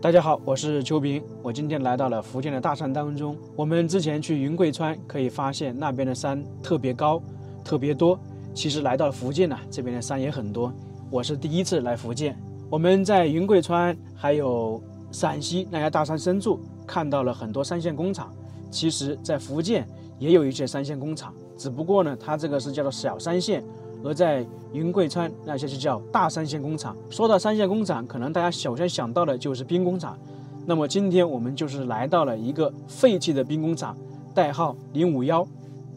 大家好，我是邱平。我今天来到了福建的大山当中。我们之前去云贵川，可以发现那边的山特别高，特别多。其实来到了福建呢，这边的山也很多。我是第一次来福建。我们在云贵川还有陕西那些大山深处看到了很多三线工厂。其实，在福建也有一些三线工厂，只不过呢，它这个是叫做小三线。而在云贵川那些就叫大三线工厂。说到三线工厂，可能大家首先想到的就是兵工厂。那么今天我们就是来到了一个废弃的兵工厂，代号051。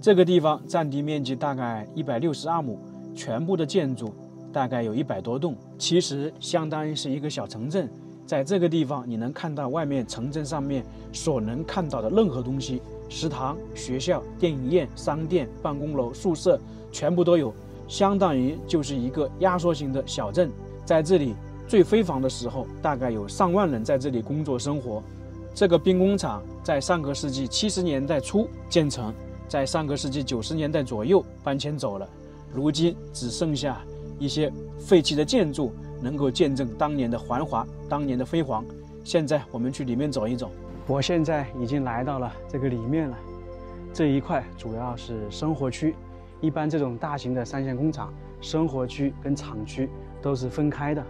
这个地方占地面积大概162亩，全部的建筑大概有100多栋，其实相当于是一个小城镇。在这个地方，你能看到外面城镇上面所能看到的任何东西，食堂、学校、电影院、商店、办公楼、宿舍，全部都有。相当于就是一个压缩型的小镇。在这里最辉煌的时候，大概有上万人在这里工作生活。这个兵工厂在上个世纪70年代初建成，在上个世纪90年代左右搬迁走了，如今只剩下一些废弃的建筑能够见证当年的繁华，当年的辉煌。现在我们去里面走一走。我现在已经来到了这个里面了，这一块主要是生活区。一般这种大型的三线工厂，生活区跟厂区都是分开的。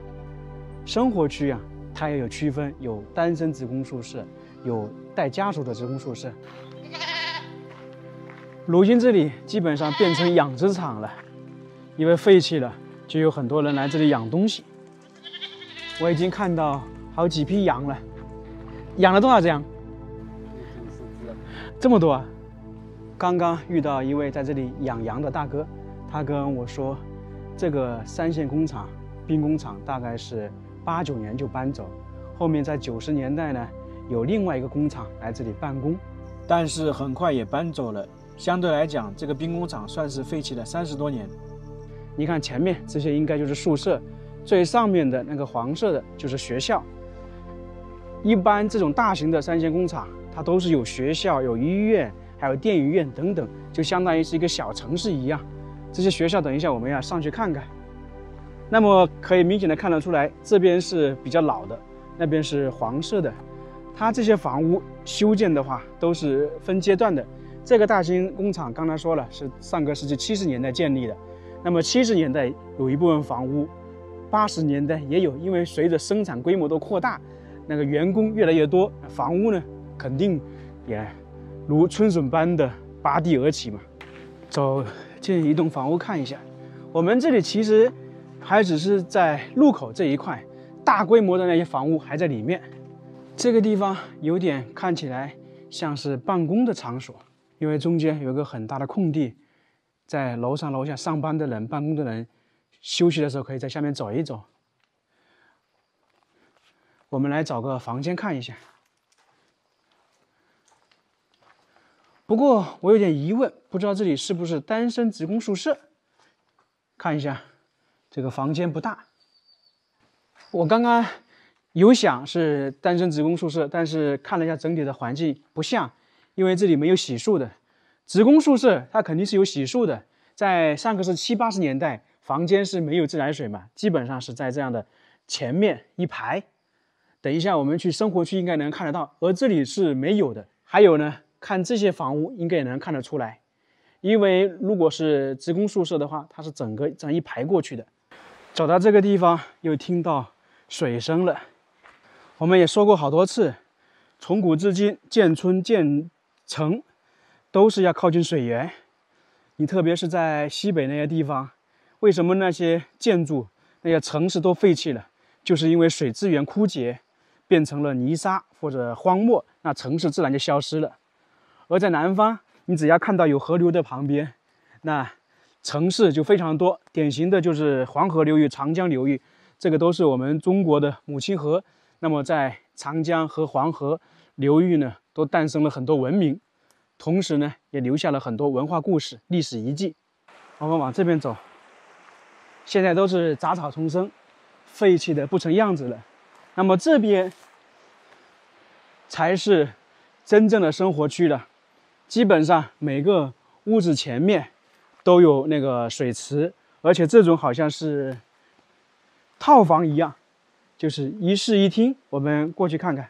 生活区啊，它也有区分，有单身职工宿舍，有带家属的职工宿舍。如今这里基本上变成养殖场了，因为废弃了，就有很多人来这里养东西。我已经看到好几批羊了，养了多少只羊？这么多啊！刚刚遇到一位在这里养羊的大哥，他跟我说，这个三线工厂、兵工厂大概是89年就搬走，后面在90年代呢，有另外一个工厂来这里办公，但是很快也搬走了。相对来讲，这个兵工厂算是废弃了30多年。你看前面这些应该就是宿舍，最上面的那个黄色的就是学校。一般这种大型的三线工厂，它都是有学校、有医院，还有电影院等等，就相当于是一个小城市一样。这些学校等一下我们要上去看看。那么可以明显的看得出来，这边是比较老的，那边是黄色的。它这些房屋修建的话都是分阶段的。这个大型工厂刚才说了是上个世纪70年代建立的，那么70年代有一部分房屋，80年代也有，因为随着生产规模的扩大，那个员工越来越多，房屋呢肯定也如春笋般的拔地而起嘛。走进一栋房屋看一下，我们这里其实还只是在路口这一块，大规模的那些房屋还在里面。这个地方有点看起来像是办公的场所，因为中间有一个很大的空地，在楼上楼下上班的人、办公的人休息的时候可以在下面走一走。我们来找个房间看一下。不过我有点疑问，不知道这里是不是单身职工宿舍？看一下，这个房间不大。我刚刚有想是单身职工宿舍，但是看了一下整体的环境不像，因为这里没有洗漱的。职工宿舍它肯定是有洗漱的，在上个世纪70、80年代，房间是没有自来水嘛，基本上是在这样的前面一排。等一下我们去生活区应该能看得到，而这里是没有的。还有呢，看这些房屋应该也能看得出来，因为如果是职工宿舍的话，它是整个这样一排过去的。走到这个地方又听到水声了。我们也说过好多次，从古至今建村建城都是要靠近水源。你特别是在西北那些地方，为什么那些建筑、那些城市都废弃了？就是因为水资源枯竭，变成了泥沙或者荒漠，那城市自然就消失了。而在南方，你只要看到有河流的旁边，那城市就非常多。典型的就是黄河流域、长江流域，这个都是我们中国的母亲河。那么在长江和黄河流域呢，都诞生了很多文明，同时呢，也留下了很多文化故事、历史遗迹。我们往这边走，现在都是杂草丛生，废弃的不成样子了。那么这边才是真正的生活区了。基本上每个屋子前面都有那个水池，而且这种好像是套房一样，就是一室一厅，我们过去看看。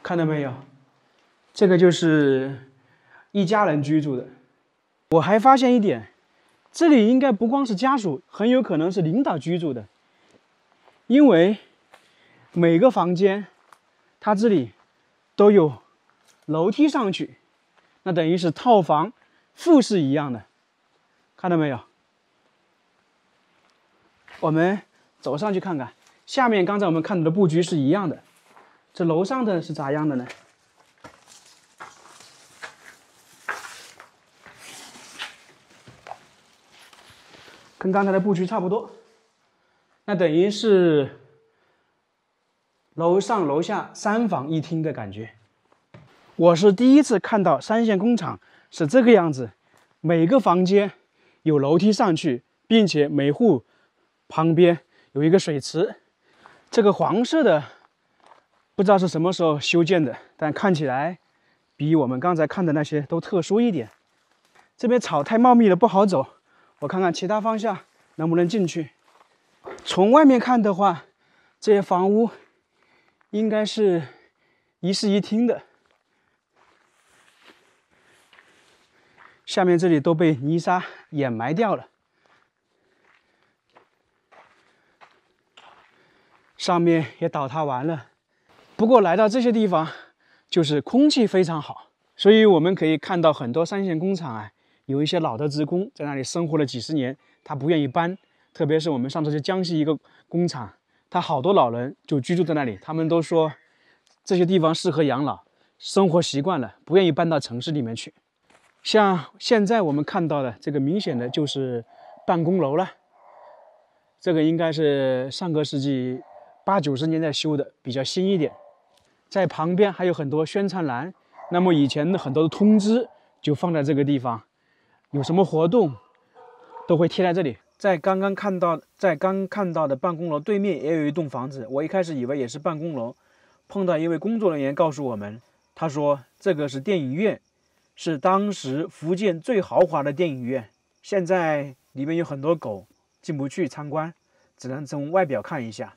看到没有？这个就是一家人居住的。我还发现一点，这里应该不光是家属，很有可能是领导居住的，因为每个房间它这里都有楼梯上去，那等于是套房复式一样的，看到没有？我们走上去看看，下面刚才我们看到的布局是一样的，这楼上的是咋样的呢？跟刚才的布局差不多，那等于是楼上楼下3房1厅的感觉。我是第一次看到3线工厂是这个样子，每个房间有楼梯上去，并且每户旁边有一个水池。这个黄色的不知道是什么时候修建的，但看起来比我们刚才看的那些都特殊一点。这边草太茂密了，不好走。我看看其他方向能不能进去。从外面看的话，这些房屋应该是一室一厅的。下面这里都被泥沙掩埋掉了，上面也倒塌完了。不过来到这些地方，就是空气非常好，所以我们可以看到很多3线工厂啊。有一些老的职工在那里生活了几十年，他不愿意搬。特别是我们上次去江西一个工厂，他好多老人就居住在那里，他们都说这些地方适合养老，生活习惯了，不愿意搬到城市里面去。像现在我们看到的这个，明显的就是办公楼了。这个应该是上个世纪80、90年代修的，比较新一点。在旁边还有很多宣传栏，那么以前的很多的通知就放在这个地方。有什么活动都会贴在这里。在刚看到的办公楼对面也有一栋房子，我一开始以为也是办公楼，碰到一位工作人员告诉我们，他说这个是电影院，是当时福建最豪华的电影院，现在里面有很多狗，进不去参观，只能从外表看一下。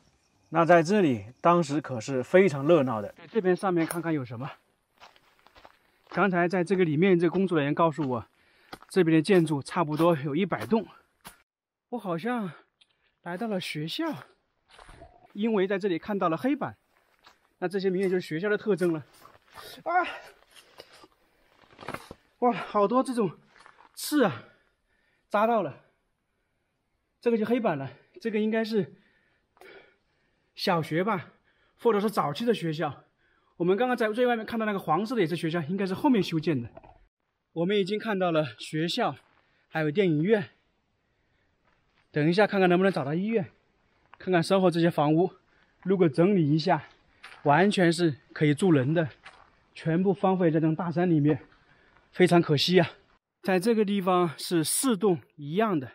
那在这里当时可是非常热闹的。在这边上面看看有什么。刚才在这个里面，这个工作人员告诉我，这边的建筑差不多有100栋。我好像来到了学校，因为在这里看到了黑板，那这些明显就是学校的特征了。啊！哇，好多这种刺啊，扎到了。这个就黑板了，这个应该是小学吧，或者是早期的学校。我们刚刚在最外面看到那个黄色的也是学校，应该是后面修建的。我们已经看到了学校，还有电影院。等一下看看能不能找到医院，看看身后这些房屋，如果整理一下，完全是可以住人的，全部荒废在这种大山里面，非常可惜啊。在这个地方是4栋一样的，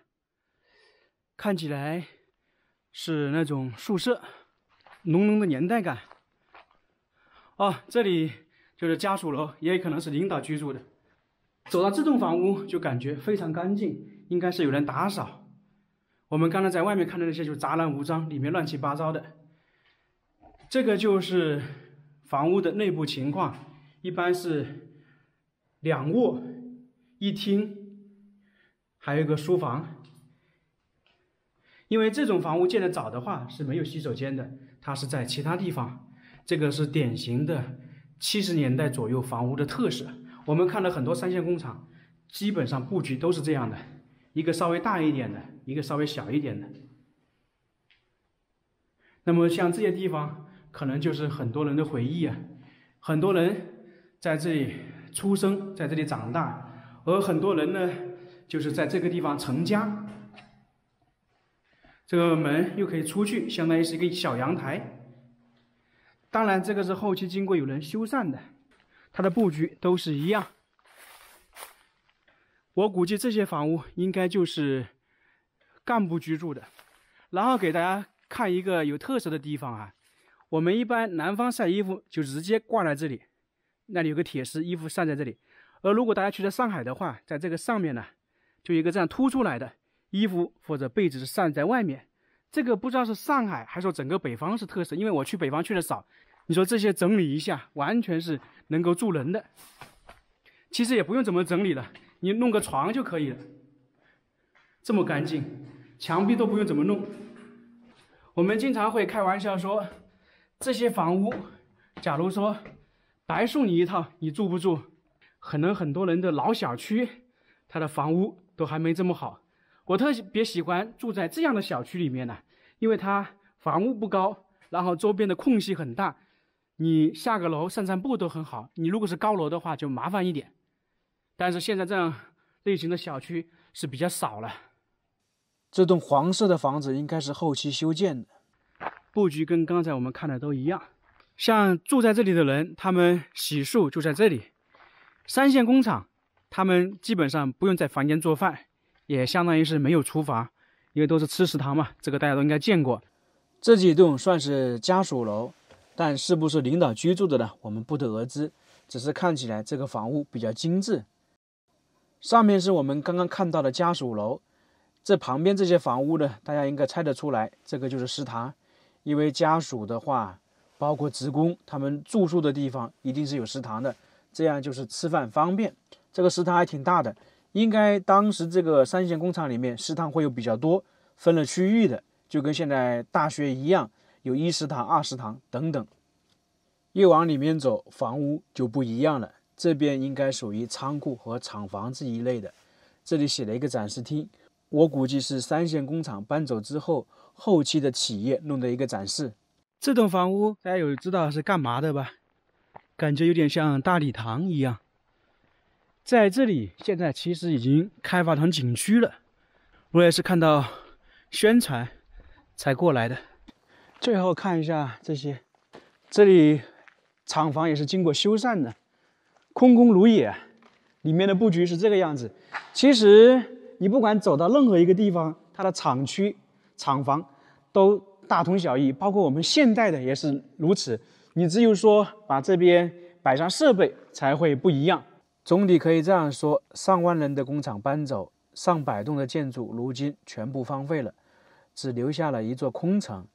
看起来是那种宿舍，浓浓的年代感。哦，这里就是家属楼，也有可能是领导居住的。走到这栋房屋就感觉非常干净，应该是有人打扫。我们刚才在外面看的那些就杂乱无章，里面乱七八糟的。这个就是房屋的内部情况，一般是2卧1厅，还有一个书房。因为这种房屋建得早的话是没有洗手间的，它是在其他地方。这个是典型的70年代左右房屋的特色。我们看了很多3线工厂，基本上布局都是这样的，一个稍微大一点的，一个稍微小一点的。那么像这些地方，可能就是很多人的回忆啊。很多人在这里出生，在这里长大，而很多人呢，就是在这个地方成家。这个门又可以出去，相当于是一个小阳台。当然，这个是后期经过有人修缮的，它的布局都是一样。我估计这些房屋应该就是干部居住的。然后给大家看一个有特色的地方啊，我们一般南方晒衣服就直接挂在这里，那里有个铁丝，衣服晒在这里。而如果大家去了上海的话，在这个上面呢，就一个这样凸出来的衣服或者被子是散在外面。这个不知道是上海还是说整个北方是特色，因为我去北方去的少。你说这些整理一下，完全是能够住人的。其实也不用怎么整理了，你弄个床就可以了，这么干净，墙壁都不用怎么弄。我们经常会开玩笑说，这些房屋，假如说白送你一套，你住不住？可能很多人的老小区，它的房屋都还没这么好。我特别喜欢住在这样的小区里面呢，因为它房屋不高，然后周边的空隙很大，你下个楼散散步都很好。你如果是高楼的话，就麻烦一点。但是现在这样类型的小区是比较少了。这栋黄色的房子应该是后期修建的，布局跟刚才我们看的都一样。像住在这里的人，他们洗漱就在这里。三线工厂，他们基本上不用在房间做饭，也相当于是没有厨房，因为都是吃食堂嘛，这个大家都应该见过。这几栋算是家属楼，但是不是领导居住的呢？我们不得而知，只是看起来这个房屋比较精致。上面是我们刚刚看到的家属楼，这旁边这些房屋呢，大家应该猜得出来，这个就是食堂。因为家属的话，包括职工，他们住宿的地方一定是有食堂的，这样就是吃饭方便。这个食堂还挺大的，应该当时这个三线工厂里面食堂会有比较多，分了区域的，就跟现在大学一样，有1食堂、2食堂等等。越往里面走，房屋就不一样了。这边应该属于仓库和厂房这一类的，这里写了一个展示厅，我估计是三线工厂搬走之后，后期的企业弄的一个展示。这栋房屋大家有知道是干嘛的吧？感觉有点像大礼堂一样。在这里现在其实已经开发成景区了，我也是看到宣传才过来的。最后看一下这些，这里厂房也是经过修缮的，空空如也，里面的布局是这个样子。其实你不管走到任何一个地方，它的厂区、厂房都大同小异，包括我们现代的也是如此。你只有说把这边摆上设备才会不一样。总体可以这样说，上万人的工厂搬走，上百栋的建筑如今全部荒废了，只留下了一座空城。